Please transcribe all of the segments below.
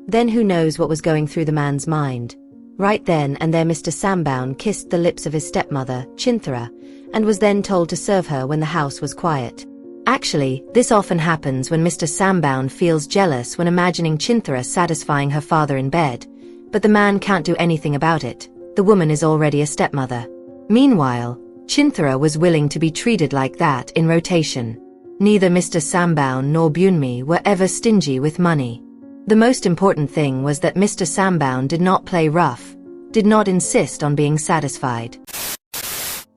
Then who knows what was going through the man's mind. Right then and there Mr. Sambaun kissed the lips of his stepmother, Chinthara, and was then told to serve her when the house was quiet. Actually, this often happens when Mr. Sambaun feels jealous when imagining Chinthara satisfying her father in bed, but the man can't do anything about it. The woman is already a stepmother. Meanwhile, Chinthara was willing to be treated like that in rotation. Neither Mr. Sambaun nor Byunmi were ever stingy with money. The most important thing was that Mr. Sambaun did not play rough, did not insist on being satisfied.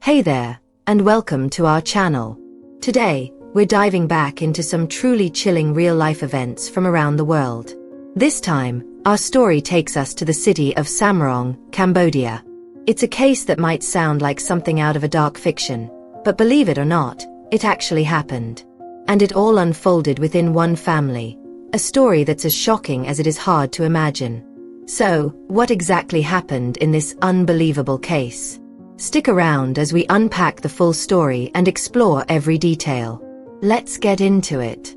Hey there, and welcome to our channel. Today, we're diving back into some truly chilling real-life events from around the world. This time, our story takes us to the city of Samrong, Cambodia. It's a case that might sound like something out of a dark fiction, but believe it or not, it actually happened. And it all unfolded within one family. A story that's as shocking as it is hard to imagine. So, what exactly happened in this unbelievable case? Stick around as we unpack the full story and explore every detail. Let's get into it.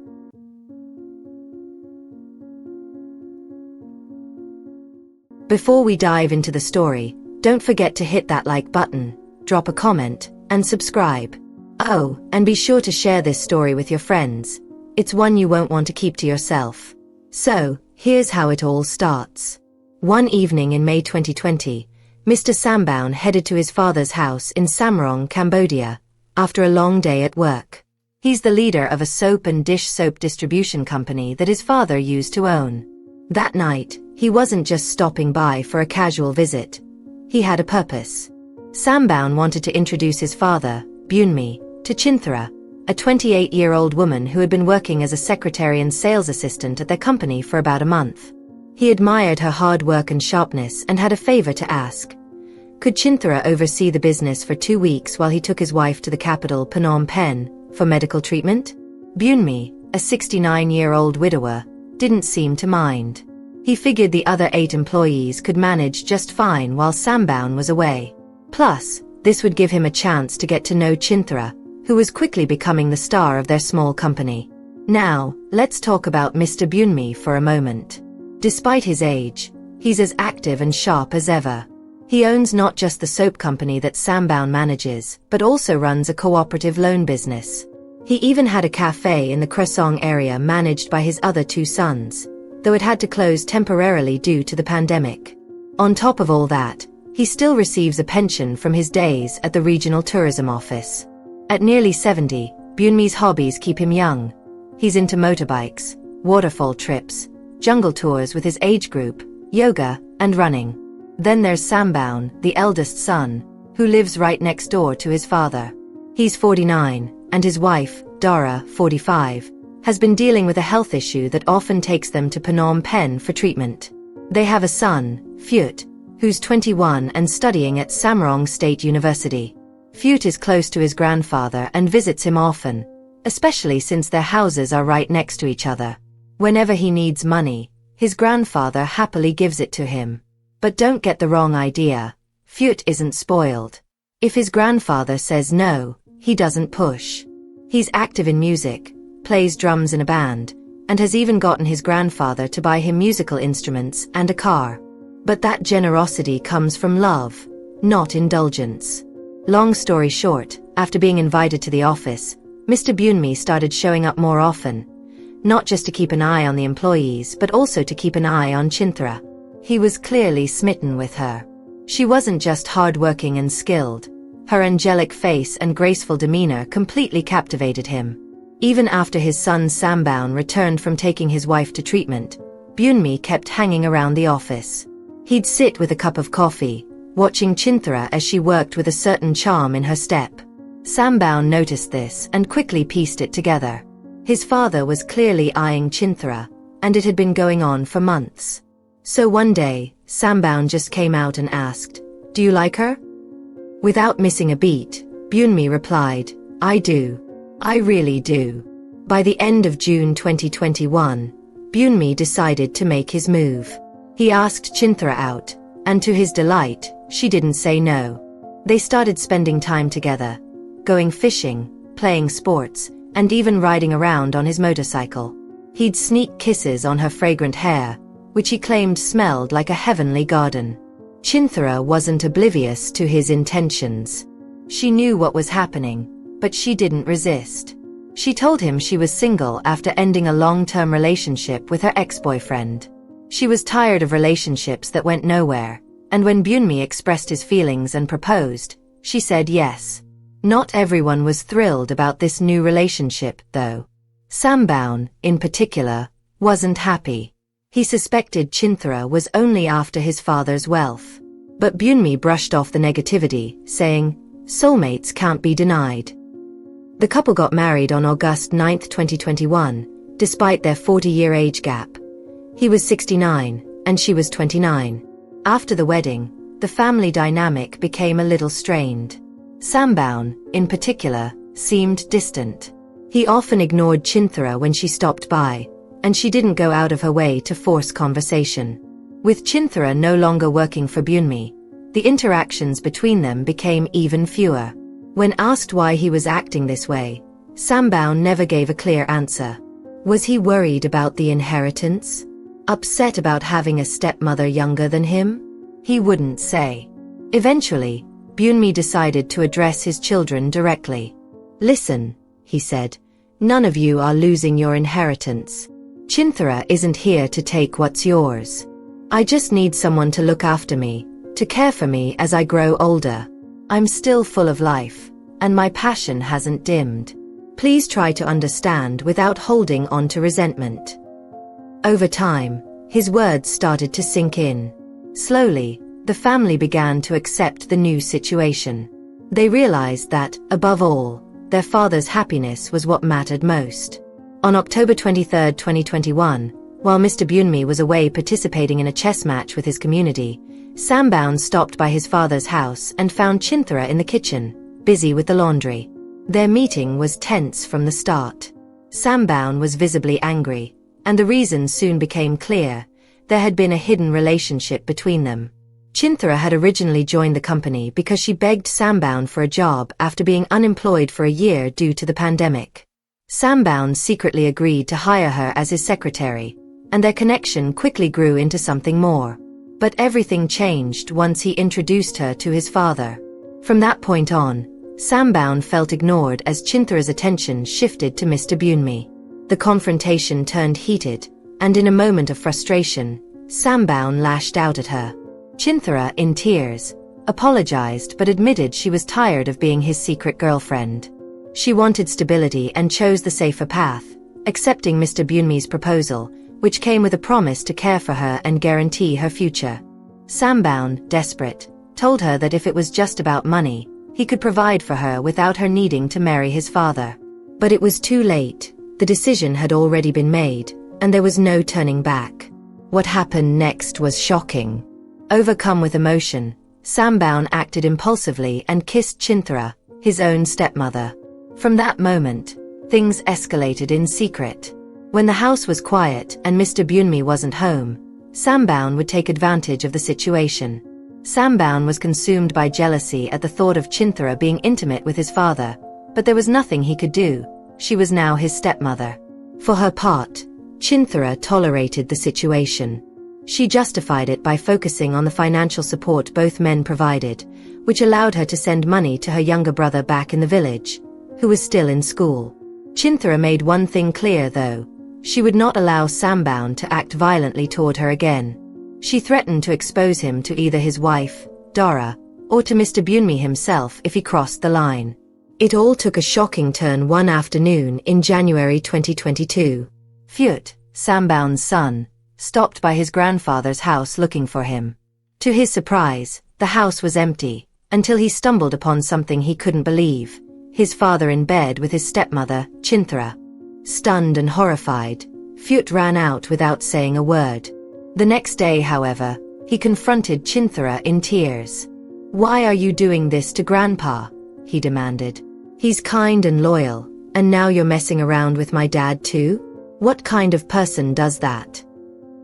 Before we dive into the story, don't forget to hit that like button, drop a comment, and subscribe. Oh, and be sure to share this story with your friends. It's one you won't want to keep to yourself. So, here's how it all starts. One evening in May 2020, Mr. Sambaun headed to his father's house in Samrong, Cambodia, after a long day at work. He's the leader of a soap and dish soap distribution company that his father used to own. That night, he wasn't just stopping by for a casual visit. He had a purpose. Sambaun wanted to introduce his father, Byunmi, to Chinthara, a 28-year-old woman who had been working as a secretary and sales assistant at their company for about a month. He admired her hard work and sharpness and had a favor to ask. Could Chinthara oversee the business for 2 weeks while he took his wife to the capital Phnom Penh for medical treatment? Byunmi, a 69-year-old widower, didn't seem to mind. He figured the other 8 employees could manage just fine while Sambaun was away. Plus, this would give him a chance to get to know Chinthara, who was quickly becoming the star of their small company. Now, let's talk about Mr. Byunmi for a moment. Despite his age, he's as active and sharp as ever. He owns not just the soap company that Sambaun manages, but also runs a cooperative loan business. He even had a cafe in the Kresong area managed by his other 2 sons, though it had to close temporarily due to the pandemic. On top of all that, he still receives a pension from his days at the regional tourism office. At nearly 70, Byunmi's hobbies keep him young. He's into motorbikes, waterfall trips, jungle tours with his age group, yoga, and running. Then there's Sambaun, the eldest son, who lives right next door to his father. He's 49, and his wife, Dara, 45, has been dealing with a health issue that often takes them to Phnom Penh for treatment. They have a son, Phut, who's 21 and studying at Samrong State University. Phut is close to his grandfather and visits him often, especially since their houses are right next to each other. Whenever he needs money, his grandfather happily gives it to him. But don't get the wrong idea, Phut isn't spoiled. If his grandfather says no, he doesn't push. He's active in music, plays drums in a band, and has even gotten his grandfather to buy him musical instruments and a car. But that generosity comes from love, not indulgence. Long story short, after being invited to the office, Mr. Byunmi started showing up more often, not just to keep an eye on the employees but also to keep an eye on Chinthara. He was clearly smitten with her. She wasn't just hardworking and skilled. Her angelic face and graceful demeanor completely captivated him. Even after his son Sambaun returned from taking his wife to treatment, Byunmi kept hanging around the office. He'd sit with a cup of coffee, watching Chinthara as she worked with a certain charm in her step. Sambaun noticed this and quickly pieced it together. His father was clearly eyeing Chinthara, and it had been going on for months. So one day, Sambaun just came out and asked, "Do you like her?" Without missing a beat, Byunmi replied, "I do. I really do." By the end of June 2021, Byunmi decided to make his move. He asked Chinthara out, and to his delight, she didn't say no. They started spending time together, going fishing, playing sports, and even riding around on his motorcycle. He'd sneak kisses on her fragrant hair, which he claimed smelled like a heavenly garden. Chinthara wasn't oblivious to his intentions. She knew what was happening, but she didn't resist. She told him she was single after ending a long-term relationship with her ex-boyfriend. She was tired of relationships that went nowhere, and when Byunmi expressed his feelings and proposed, she said yes. Not everyone was thrilled about this new relationship, though. Sambaun, in particular, wasn't happy. He suspected Chinthara was only after his father's wealth. But Byunmi brushed off the negativity, saying, "Soulmates can't be denied." The couple got married on August 9, 2021, despite their 40-year age gap. He was 69, and she was 29. After the wedding, the family dynamic became a little strained. Sambaun, in particular, seemed distant. He often ignored Chinthara when she stopped by, and she didn't go out of her way to force conversation. With Chinthara no longer working for Byunmi, the interactions between them became even fewer. When asked why he was acting this way, Sambaun never gave a clear answer. Was he worried about the inheritance? Upset about having a stepmother younger than him? He wouldn't say. Eventually, Byunmi decided to address his children directly. "Listen," he said, "none of you are losing your inheritance. Chinthara isn't here to take what's yours. I just need someone to look after me, to care for me as I grow older. I'm still full of life, and my passion hasn't dimmed. Please try to understand without holding on to resentment." Over time, his words started to sink in. Slowly, the family began to accept the new situation. They realized that, above all, their father's happiness was what mattered most. On October 23, 2021, while Mr. Byunmi was away participating in a chess match with his community, Sambaun stopped by his father's house and found Chinthara in the kitchen, busy with the laundry. Their meeting was tense from the start. Sambaun was visibly angry, and the reason soon became clear. There had been a hidden relationship between them. Chinthara had originally joined the company because she begged Sambaun for a job after being unemployed for a year due to the pandemic. Sambaun secretly agreed to hire her as his secretary, and their connection quickly grew into something more. But everything changed once he introduced her to his father. From that point on, Sambaun felt ignored as Chinthara's attention shifted to Mr. Byunmi. The confrontation turned heated, and in a moment of frustration, Sambaun lashed out at her. Chinthara, in tears, apologized but admitted she was tired of being his secret girlfriend. She wanted stability and chose the safer path, accepting Mr. Byunmi's proposal, which came with a promise to care for her and guarantee her future. Sambaun, desperate, told her that if it was just about money, he could provide for her without her needing to marry his father. But it was too late. The decision had already been made, and there was no turning back. What happened next was shocking. Overcome with emotion, Sambaun acted impulsively and kissed Chinthara, his own stepmother. From that moment, things escalated in secret. When the house was quiet and Mr. Byunmi wasn't home, Sambaun would take advantage of the situation. Sambaun was consumed by jealousy at the thought of Chinthara being intimate with his father, but there was nothing he could do. She was now his stepmother. For her part, Chinthara tolerated the situation. She justified it by focusing on the financial support both men provided, which allowed her to send money to her younger brother back in the village, who was still in school. Chinthara made one thing clear, though. She would not allow Sambaun to act violently toward her again. She threatened to expose him to either his wife, Dara, or to Mr. Byunmi himself if he crossed the line. It all took a shocking turn one afternoon in January 2022. Fyut, Sambaun's son, stopped by his grandfather's house looking for him. To his surprise, the house was empty, until he stumbled upon something he couldn't believe: his father in bed with his stepmother, Chinthara. Stunned and horrified, Fyut ran out without saying a word. The next day, however, he confronted Chinthara in tears. "Why are you doing this to Grandpa?" he demanded. "He's kind and loyal, and now you're messing around with my dad too? What kind of person does that?"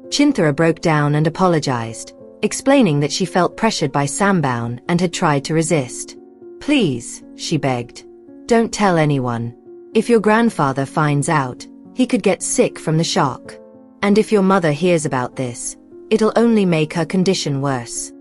Chinthara broke down and apologized, explaining that she felt pressured by Sambaun and had tried to resist. "Please," she begged, "don't tell anyone. If your grandfather finds out, he could get sick from the shock. And if your mother hears about this, It'll only make her condition worse.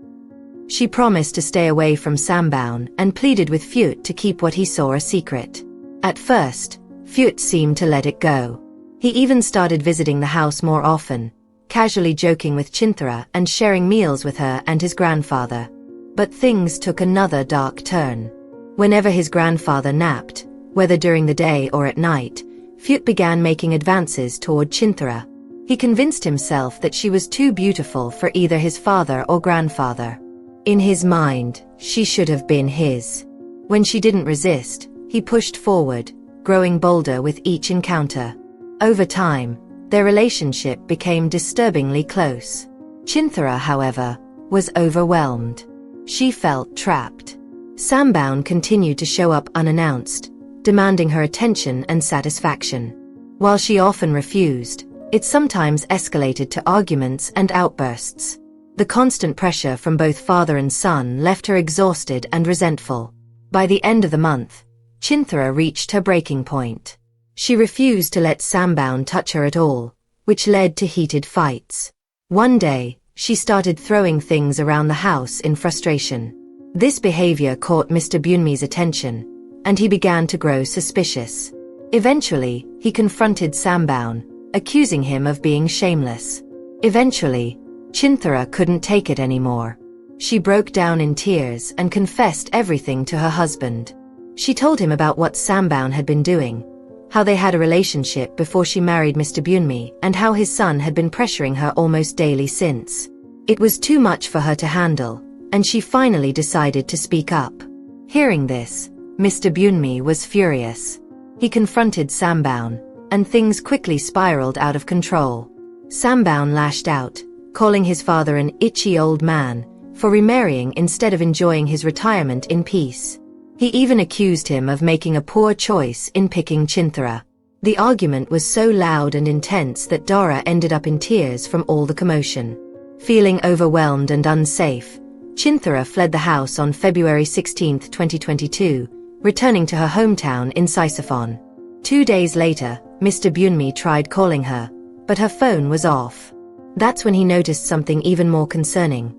She promised to stay away from Sambaun and pleaded with Phut to keep what he saw a secret. At first, Phut seemed to let it go. He even started visiting the house more often, casually joking with Chinthara and sharing meals with her and his grandfather. But things took another dark turn. Whenever his grandfather napped, whether during the day or at night, Phut began making advances toward Chinthara. He convinced himself that she was too beautiful for either his father or grandfather. In his mind, she should have been his. When she didn't resist, he pushed forward, growing bolder with each encounter. Over time, their relationship became disturbingly close. Chinthara, however, was overwhelmed. She felt trapped. Sambaun continued to show up unannounced, demanding her attention and satisfaction. While she often refused, it sometimes escalated to arguments and outbursts. The constant pressure from both father and son left her exhausted and resentful. By the end of the month, Chinthara reached her breaking point. She refused to let Sambaun touch her at all, which led to heated fights. One day, she started throwing things around the house in frustration. This behavior caught Mr. Bunmi's attention, and he began to grow suspicious. Eventually, he confronted Sambaun, accusing him of being shameless. Eventually, Chinthara couldn't take it anymore. She broke down in tears and confessed everything to her husband. She told him about what Sambaun had been doing, how they had a relationship before she married Mr. Bunmi, and how his son had been pressuring her almost daily since. It was too much for her to handle, and she finally decided to speak up. Hearing this, Mr. Bunmi was furious. He confronted Sambaun, and things quickly spiraled out of control. Sambaun lashed out, calling his father an itchy old man for remarrying instead of enjoying his retirement in peace. He even accused him of making a poor choice in picking Chinthara. The argument was so loud and intense that Dora ended up in tears from all the commotion. Feeling overwhelmed and unsafe, Chinthara fled the house on February 16, 2022, returning to her hometown in Sisophon. 2 days later, Mr. Bunmi tried calling her, but her phone was off. That's when he noticed something even more concerning.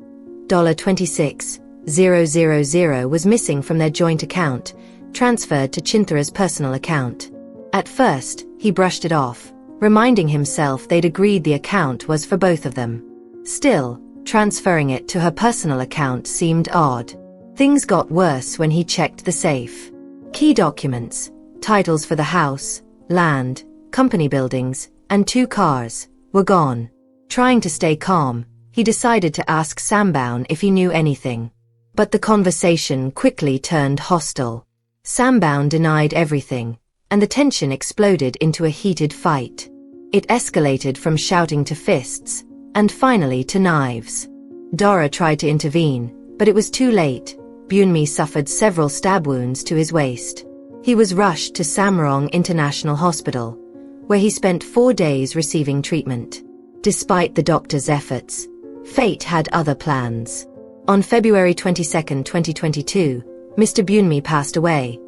$26,000 was missing from their joint account, transferred to Chinthara's personal account. At first, he brushed it off, reminding himself they'd agreed the account was for both of them. Still, transferring it to her personal account seemed odd. Things got worse when he checked the safe. Key documents, titles for the house, land, company buildings, and 2 cars, were gone. Trying to stay calm, he decided to ask Sambaun if he knew anything. But the conversation quickly turned hostile. Sambaun denied everything, and the tension exploded into a heated fight. It escalated from shouting to fists, and finally to knives. Dora tried to intervene, but it was too late. Bunmi suffered several stab wounds to his waist. He was rushed to Samrong International Hospital, where he spent 4 days receiving treatment. Despite the doctor's efforts, fate had other plans. On February 22, 2022, Mr. Bunmi passed away,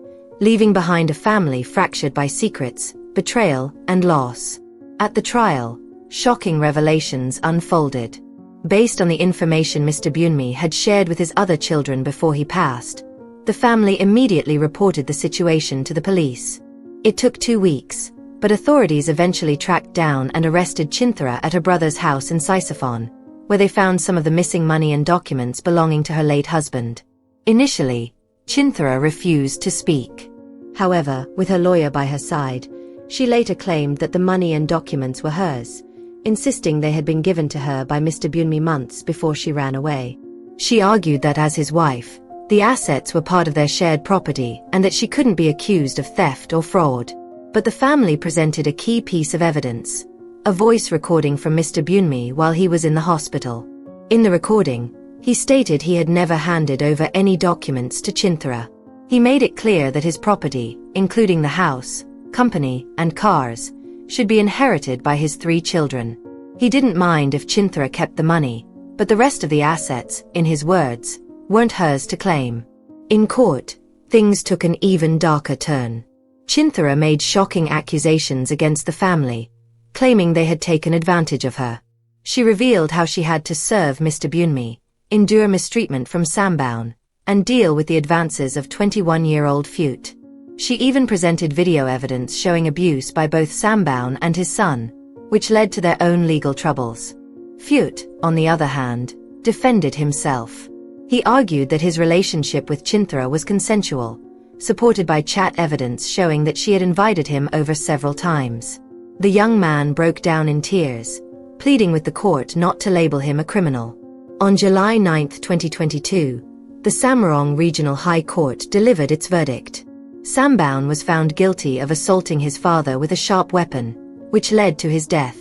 leaving behind a family fractured by secrets, betrayal, and loss. At the trial, shocking revelations unfolded. Based on the information Mr. Bunmi had shared with his other children before he passed, the family immediately reported the situation to the police. It took 2 weeks, but authorities eventually tracked down and arrested Chinthara at her brother's house in Sisophon, where they found some of the missing money and documents belonging to her late husband. Initially, Chinthara refused to speak. However, with her lawyer by her side, she later claimed that the money and documents were hers, insisting they had been given to her by Mr. Bunmi months before she ran away. She argued that as his wife, the assets were part of their shared property and that she couldn't be accused of theft or fraud. But the family presented a key piece of evidence, a voice recording from Mr. Bunmi while he was in the hospital. In the recording, he stated he had never handed over any documents to Chinthara. He made it clear that his property, including the house, company, and cars, should be inherited by his 3 children. He didn't mind if Chinthara kept the money, but the rest of the assets, in his words, weren't hers to claim. In court, things took an even darker turn. Chinthara made shocking accusations against the family, claiming they had taken advantage of her. She revealed how she had to serve Mr. Bunmi, endure mistreatment from Sambaun, and deal with the advances of 21-year-old Phut. She even presented video evidence showing abuse by both Sambaun and his son, which led to their own legal troubles. Phut, on the other hand, defended himself. He argued that his relationship with Chinthara was consensual, supported by chat evidence showing that she had invited him over several times. The young man broke down in tears, pleading with the court not to label him a criminal. On July 9, 2022, the Samarong Regional High Court delivered its verdict. Sambaun was found guilty of assaulting his father with a sharp weapon, which led to his death.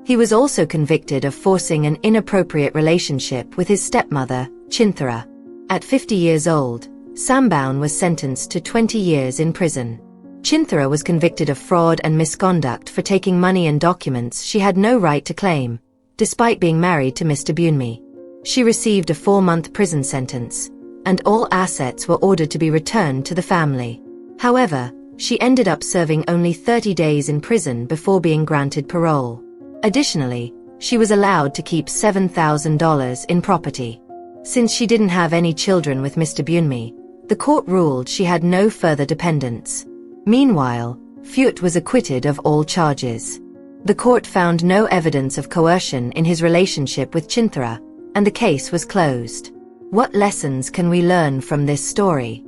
He was also convicted of forcing an inappropriate relationship with his stepmother, Chinthara. At 50 years old, Sambaun was sentenced to 20 years in prison. Chinthara was convicted of fraud and misconduct for taking money and documents she had no right to claim, despite being married to Mr. Bunmi. She received a 4-month prison sentence, and all assets were ordered to be returned to the family. However, she ended up serving only 30 days in prison before being granted parole. Additionally, she was allowed to keep $7,000 in property. Since she didn't have any children with Mr. Bunmi, the court ruled she had no further dependents. Meanwhile, Phut was acquitted of all charges. The court found no evidence of coercion in his relationship with Chinthara, and the case was closed. What lessons can we learn from this story?